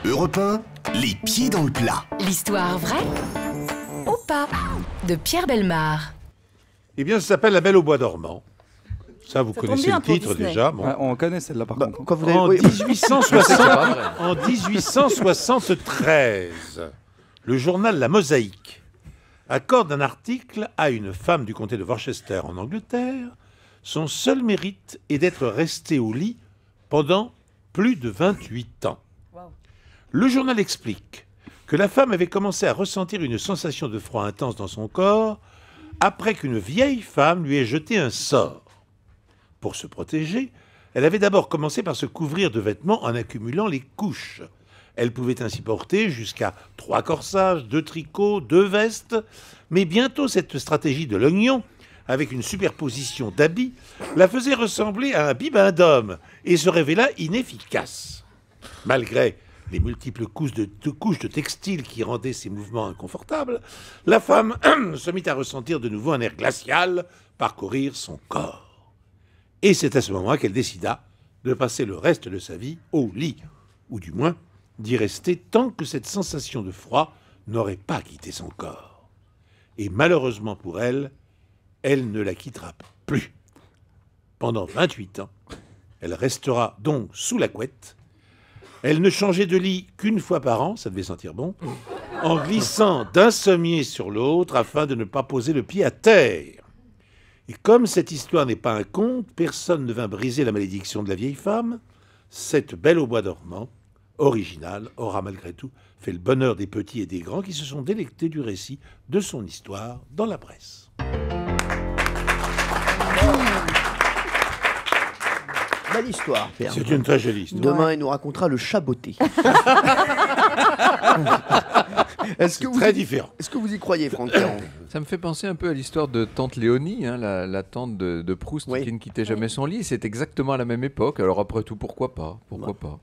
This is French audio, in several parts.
Europe 1, les pieds dans le plat. L'histoire vraie ou pas de Pierre Bellemare. Eh bien, ça s'appelle La Belle au bois dormant. Ça, vous connaissez le titre Disney. déjà. Bon. Ouais, on connaît celle-là par contre. Quand vous avez... En, oui. 1860, en 1873, le journal La Mosaïque accorde un article à une femme du comté de Worcester en Angleterre. Son seul mérite est d'être restée au lit pendant plus de 28 ans. Le journal explique que la femme avait commencé à ressentir une sensation de froid intense dans son corps après qu'une vieille femme lui ait jeté un sort. Pour se protéger, elle avait d'abord commencé par se couvrir de vêtements en accumulant les couches. Elle pouvait ainsi porter jusqu'à 3 corsages, 2 tricots, 2 vestes, mais bientôt cette stratégie de l'oignon, avec une superposition d'habits, la faisait ressembler à un bibendum et se révéla inefficace. Malgré les multiples couches de textile qui rendaient ses mouvements inconfortables, la femme se mit à ressentir de nouveau un air glacial parcourir son corps. Et c'est à ce moment qu'elle décida de passer le reste de sa vie au lit, ou du moins d'y rester tant que cette sensation de froid n'aurait pas quitté son corps. Et malheureusement pour elle, elle ne la quittera plus. Pendant 28 ans, elle restera donc sous la couette. Elle ne changeait de lit qu'une fois par an, ça devait sentir bon, en glissant d'un sommier sur l'autre afin de ne pas poser le pied à terre. Et comme cette histoire n'est pas un conte, personne ne vint briser la malédiction de la vieille femme. Cette Belle au bois dormant, originale, aura malgré tout fait le bonheur des petits et des grands qui se sont délectés du récit de son histoire dans la presse. Belle histoire, Pierre. C'est une très jolie histoire. Demain, il nous racontera le chat botté. Est-ce que vous Très différent. Est-ce que vous y croyez, Franck Ferrand? Ça me fait penser un peu à l'histoire de tante Léonie, hein, la tante de Proust Oui. qui ne quittait jamais son lit. C'est exactement à la même époque. Alors après tout, pourquoi pas? Pourquoi pas?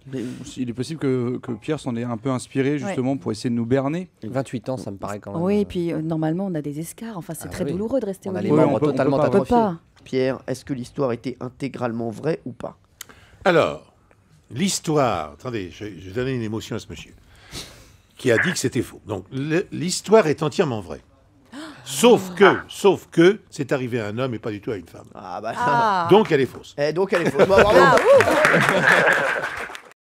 Il est possible que Pierre s'en ait un peu inspiré justement pour essayer de nous berner. 28 ans, ça me paraît quand même. Oui, et puis normalement, on a des escarres. Enfin, c'est Ah très oui. douloureux de rester On au a lit. les membres on peut totalement pas. On peut atrophiés. pas. Pierre, est-ce que l'histoire était intégralement vraie ou pas? Alors, l'histoire... Attendez, je vais donner une émotion à ce monsieur qui a dit que c'était faux. Donc, l'histoire est entièrement vraie. Sauf que, c'est arrivé à un homme et pas du tout à une femme. Ah bah... Ah. Donc, elle est fausse. Donc elle est fausse. Bon, bravo.